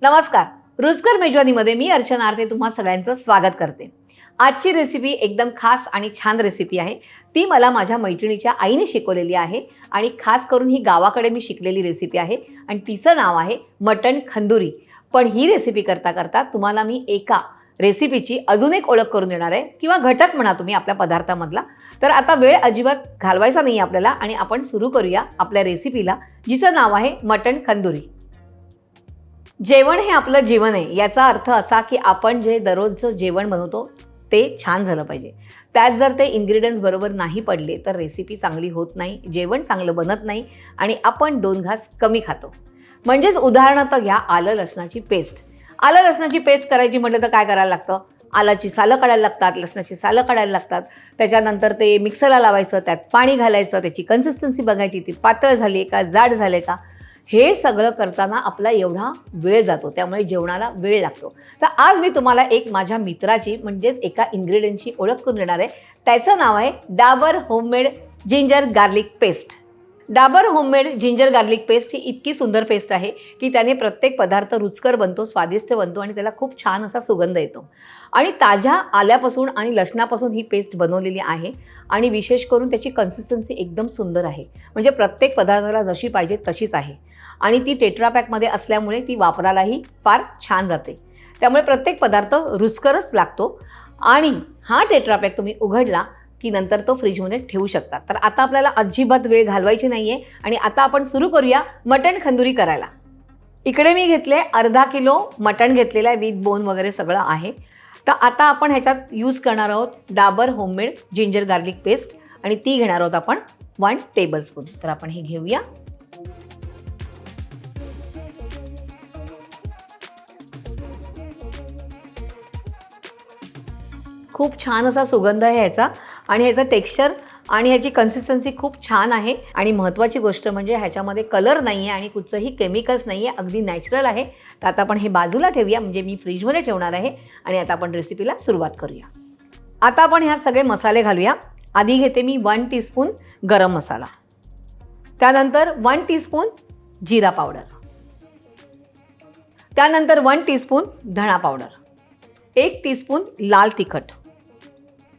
नमस्कार. रुचकर मेजवानीमध्ये मी अर्चना आरते तुम्हा सगळ्यांचं स्वागत करते. आजची रेसिपी एकदम खास आणि छान रेसिपी आहे. ती मला माझ्या मैत्रिणीच्या आईने शिकवलेली आहे आणि खास करून ही गावाकडे मी शिकलेली रेसिपी आहे आणि तिचं नाव आहे मटण खंदुरी. पण ही रेसिपी करता करता तुम्हाला मी एका रेसिपीची अजून एक ओळख करून देणार आहे किंवा घटक म्हणा तुम्ही आपल्या पदार्थामधला. तर आता वेळ अजिबात घालवायचा नाही आपल्याला आणि आपण सुरू करूया आपल्या रेसिपीला, जिचं नाव आहे मटण खंदुरी. जेवण हे आपलं जीवन आहे याचा अर्थ असा की आपण जे दररोजचं जेवण बनवतो ते छान झालं पाहिजे. त्यात जर ते इन्ग्रेडियंट्स बरोबर नाही पडले तर रेसिपी चांगली होत नाही, जेवण चांगलं बनत नाही आणि आपण 2 घास कमी खातो. म्हणजेच उदाहरणार्थ घ्या आलं लसणाची पेस्ट. आलं लसणाची पेस्ट करायची म्हटलं तर काय करायला लागतं? आलाची सालं काढायला लागतात, लसणाची सालं काढायला लागतात. त्याच्यानंतर ते मिक्सरला लावायचं, त्यात पाणी घालायचं, त्याची कन्सिस्टन्सी बघायची, ती पातळ झाली का जाड झाले का, हे सगळं करताना आपला एवढा वेळ जातो, त्यामुळे जेवणाला वेळ लागतो. तर आज मी तुम्हाला एक माझ्या मित्राची म्हणजेच एका इन्ग्रेडियंटची ओळख करून देणार आहे. त्याचं नाव आहे Dabur homemade ginger garlic paste. Dabur homemade ginger garlic paste ही इतकी सुंदर पेस्ट आहे की त्याने प्रत्येक पदार्थ रुचकर बनतो, स्वादिष्ट बनतो आणि त्याला खूप छान असा सुगंध येतो. आणि ताज्या आल्यापासून आणि लसणापासून ही पेस्ट बनवलेली आहे आणि विशेष करून त्याची कन्सिस्टन्सी एकदम सुंदर आहे. म्हणजे प्रत्येक पदार्थाला जशी पाहिजे तशीच आहे आणि ती टेट्रापॅकमध्ये असल्यामुळे ती वापरायलाही फार छान जाते. त्यामुळे प्रत्येक पदार्थ रुचकरच लागतो आणि हा टेट्रापॅक तुम्ही उघडला की नंतर तो फ्रीजमध्ये ठेवू शकता. तर आता आपल्याला अजिबात वेळ घालवायची नाही आहे आणि आता आपण सुरू करूया मटण खंदुरी करायला. इकडे मी घेतले अर्धा किलो मटण घेतलेलं आहे, विथ बोन वगैरे सगळं आहे. तर आता आपण ह्याच्यात यूज करणार आहोत Dabur homemade ginger garlic paste आणि ती घेणार आहोत आपण 1 टेबलस्पून. तर आपण हे घेऊया. खूप छान असा सुगंध आहे ह्याचा आणि ह्याचं टेक्स्चर आणि ह्याची कन्सिस्टन्सी खूप छान आहे. आणि महत्त्वाची गोष्ट म्हणजे ह्याच्यामध्ये कलर नाही आहे आणि कुठचंही केमिकल्स नाही आहे, अगदी नॅचरल आहे. तर आता आपण हे बाजूला ठेवूया, म्हणजे मी फ्रीजमध्ये ठेवणार आहे आणि आता आपण रेसिपीला सुरुवात करूया. आता आपण ह्यात सगळे मसाले घालूया. आधी घेते मी 1 टीस्पून गरम मसाला, त्यानंतर 1 टीस्पून जिरा पावडर, त्यानंतर 1 टीस्पून धणा पावडर, 1 टीस्पून लाल तिखट,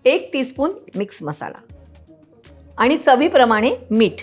1 टीस्पून मिक्स मसाला आणि चवीप्रमाणे मीठ.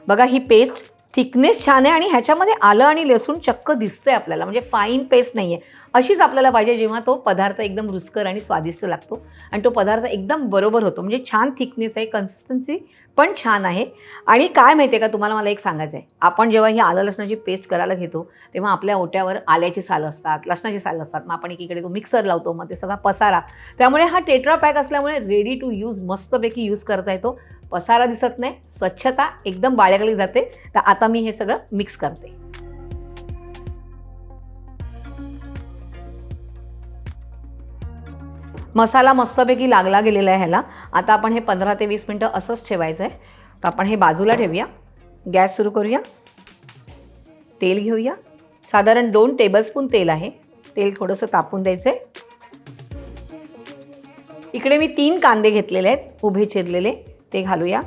बघा ही पेस्ट थिकनेस छान आहे आणि ह्याच्यामध्ये आलं आणि लसूण चक्क दिसतंय आपल्याला, म्हणजे फाईन पेस्ट नाही आहे. अशीच आपल्याला पाहिजे जेव्हा तो पदार्थ एकदम रुचकर आणि स्वादिष्ट लागतो आणि तो पदार्थ एकदम बरोबर होतो. म्हणजे छान थिकनेस आहे, कन्सिस्टन्सी पण छान आहे. आणि काय माहिती आहे का, तुम्हाला मला एक सांगायचं आहे, आपण जेव्हा ही आलं लसणाची पेस्ट करायला घेतो तेव्हा आपल्या ओट्यावर आल्याची सालं असतात, लसणाची सालं असतात. मग आपण एकीकडे तो मिक्सर लावतो, मग ते सगळा पसारा. त्यामुळे हा टेट्रा पॅक असल्यामुळे रेडी टू यूज मस्तपैकी यूज करता येतो. पसारा दिसत नाही, स्वच्छता एकदम बाळगली जाते. तर आता मी हे सगळं मिक्स करते. मसाला मस्तपैकी लागला गेलेला आहे ह्याला. आता आपण हे 15 ते 20 मिनटं असंच ठेवायचं आहे. तर आपण हे बाजूला ठेवूया. गॅस सुरू करूया. तेल घेऊया. साधारण 2 टेबलस्पून तेल आहे. तेल थोडंसं तापून द्यायचं आहे. इकडे मी 3 कांदे घेतलेले आहेत उभे चिरलेले, ते घालूया.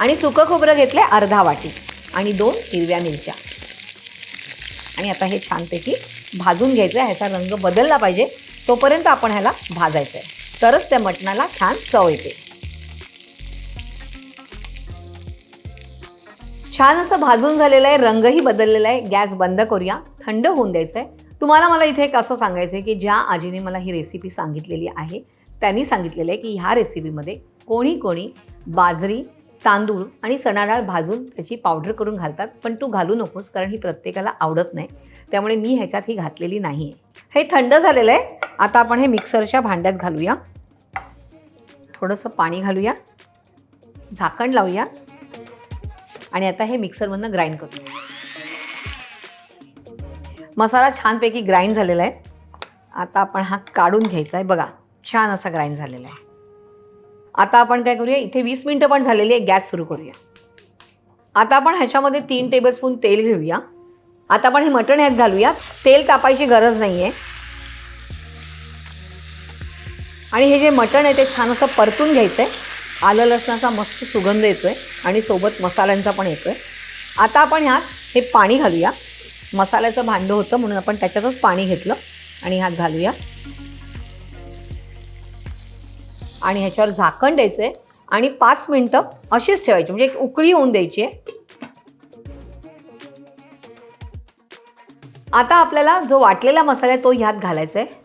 आणि सुकं खोबरं घेतलं आहे अर्धा वाटी आणि 2 हिरव्या मिरच्या. आणि आता हे छानपैकी भाजून घ्यायचं आहे. ह्याचा रंग बदलला पाहिजे तोपर्यंत आपण ह्याला भाजायचं आहे, तरच त्या मटणाला छान चव येते. छान असं भाजून झालेलं आहे, रंगही बदललेला आहे. गॅस बंद करूया, थंड होऊन द्यायचं आहे. तुम्हाला मला इथे एक असं सांगायचं आहे की ज्या आजीने मला ही रेसिपी सांगितलेली आहे त्यांनी सांगितलेलं आहे की ह्या रेसिपीमध्ये कोणी कोणी बाजरी, तांदूळ आणि चणा डाळ भाजून त्याची पावडर करून घालतात, पण तू घालू नकोस कारण ही प्रत्येकाला आवडत नाही. त्यामुळे मी ह्याच्यात ही घातलेली नाही आहे. हे थंड झालेलं आहे. आता आपण हे मिक्सरच्या भांड्यात घालूया. थोडंसं पाणी घालूया, झाकण लावूया आणि आता हे मिक्सरमधनं ग्राइंड करूया. मसाला छानपैकी ग्राइंड झालेला आहे. आता आपण हा काढून घ्यायचा आहे. बघा छान असा ग्राइंड झालेला आहे. आता आपण काय करूया, इथे 20 मिनटं पण झालेली आहे. गॅस सुरू करूया. आता आपण ह्याच्यामध्ये 3 टेबलस्पून तेल घेऊया. आता आपण हे मटण ह्यात घालूया. तेल तापायची गरज नाही आहे. आणि हे जे मटण आहे ते छान असं परतून घ्यायचं आहे. आलं लसणाचा मस्त सुगंध येतोय आणि सोबत मसाल्यांचा पण येतोय. आता आपण ह्यात हे पाणी घालूया. मसाल्याचं भांडं होतं म्हणून आपण त्याच्यातच पाणी घेतलं आणि ह्यात घालूया आणि ह्याच्यावर झाकण द्यायचंय आणि 5 मिनिटं अशीच ठेवायची, म्हणजे एक उकळी होऊन द्यायची आहे. आता आपल्याला जो वाटलेला मसाला आहे तो ह्यात घालायचा आहे.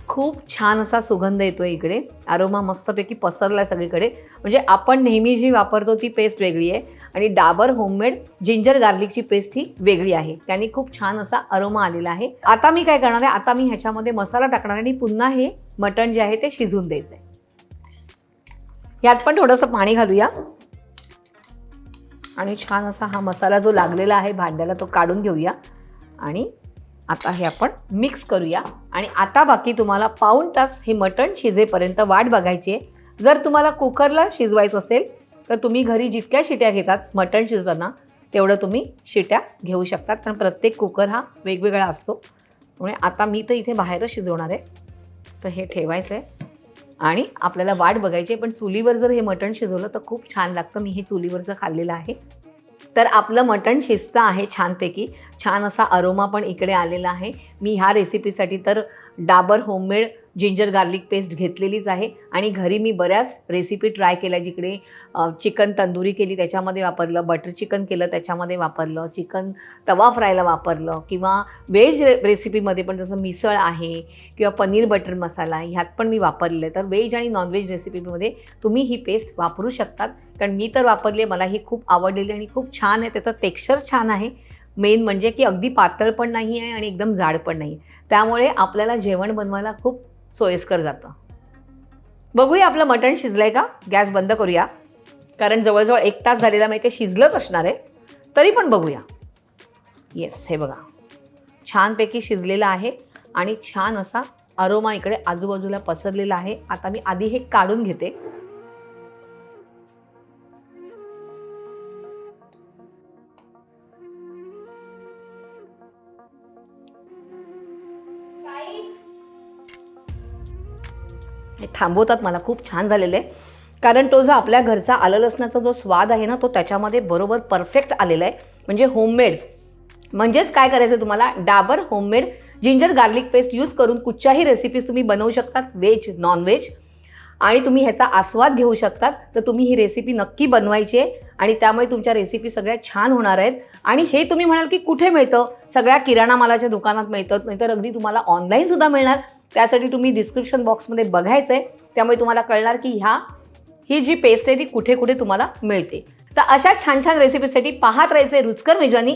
खूप छान असा सुगंध येतोय इकडे, अरोमा मस्तपैकी पसरला सगळीकडे. म्हणजे आपण नेहमी जी वापरतो ती पेस्ट वेगळी आहे आणि डाबर होममेड जिंजर गार्लिकची पेस्ट ही वेगळी आहे. त्यांनी खूप छान असा अरोमा आलेला आहे. आता मी काय करणार आहे, आता मी ह्याच्यामध्ये मसाला टाकणार आहे आणि पुन्हा हे मटण जे आहे ते शिजून द्यायचं आहे. यात पण थोडंसं पाणी घालूया आणि छान असा हा मसाला जो लागलेला आहे भांड्याला तो काढून घेऊया आणि आता हे आपण मिक्स करूया. आणि आता बाकी तुम्हाला पाऊण तास हे मटण शिजेपर्यंत वाट बघायची आहे. जर तुम्हाला कुकरला शिजवायचं असेल तर तुम्ही घरी जितक्या शिट्या घेतात मटण शिजताना तेवढं तुम्ही शिट्या घेऊ शकतात, कारण प्रत्येक कुकर हा वेगवेगळा असतो. त्यामुळे आता मी तर इथे बाहेरच शिजवणार आहे. तर हे ठेवायचं आहे आणि आपल्याला वाट बघायची आहे. पण चुलीवर जर हे मटण शिजवलं तर खूप छान लागतं. मी हे चुलीवरचं खाल्लेलं आहे. तर आपलं मटण शिजतं आहे छानपैकी. छान असा अरोमा पण इकडे आलेला आहे. मी ह्या रेसिपीसाठी तर Dabur homemade ginger garlic paste घेतलेलीच आहे आणि घरी मी बऱ्याच रेसिपी ट्राय केल्या. जिकडे चिकन तंदुरी केली त्याच्यामध्ये वापरलं, बटर चिकन केलं त्याच्यामध्ये वापरलं, चिकन तवा फ्रायला वापरलं, किंवा व्हेज रेसिपीमध्ये पण जसं मिसळ आहे किंवा पनीर बटर मसाला आहे ह्यात पण मी वापरलेलं आहे. तर व्हेज आणि नॉनव्हेज रेसिपीमध्ये तुम्ही ही पेस्ट वापरू शकतात, कारण मी तर वापरली आहे. मला ही खूप आवडलेली आणि खूप छान आहे. त्याचं टेक्स्चर छान आहे. मेन म्हणजे की अगदी पातळ पण नाही आहे आणि एकदम जाड पण नाही. त्यामुळे आपल्याला जेवण बनवायला खूप सोयीस्कर जातं. बघूया आपलं मटण शिजलंय का. गॅस बंद करूया, कारण जवळजवळ 1 तास झालेला माहिती आहे, शिजलंच असणार आहे. तरी पण बघूया. येस, हे बघा छानपैकी शिजलेलं आहे आणि छान असा अरोमा इकडे आजूबाजूला पसरलेला आहे. आता मी आधी हे काढून घेते. हे थांबवतात मला, खूप छान झालेलं आहे. कारण तो जो आपल्या घरचा आलं लसणाचा जो स्वाद आहे ना तो त्याच्यामध्ये बरोबर परफेक्ट आलेला आहे. म्हणजे होममेड, म्हणजेच काय करायचं तुम्हाला, Dabur homemade ginger garlic paste use करून कुठच्याही रेसिपीज तुम्ही बनवू शकतात, व्हेज नॉनव्हेज, आणि तुम्ही ह्याचा आस्वाद घेऊ शकतात. तर तुम्ही ही रेसिपी नक्की बनवायची आहे आणि त्यामुळे तुमच्या रेसिपी सगळ्या छान होणार आहेत. आणि हे तुम्ही म्हणाल की कुठे मिळतं, सगळ्या किराणा मालाच्या दुकानात मिळतं, नाहीतर अगदी तुम्हाला ऑनलाईनसुद्धा मिळणार. त्यासाठी तुम्ही डिस्क्रिप्शन बॉक्समध्ये बघायचं आहे, त्यामुळे तुम्हाला कळणार की ही जी पेस्ट आहे ती कुठे कुठे तुम्हाला मिळते. तर अशा छान छान रेसिपीसाठी पाहत राहायचे रुचकर मेजवानी.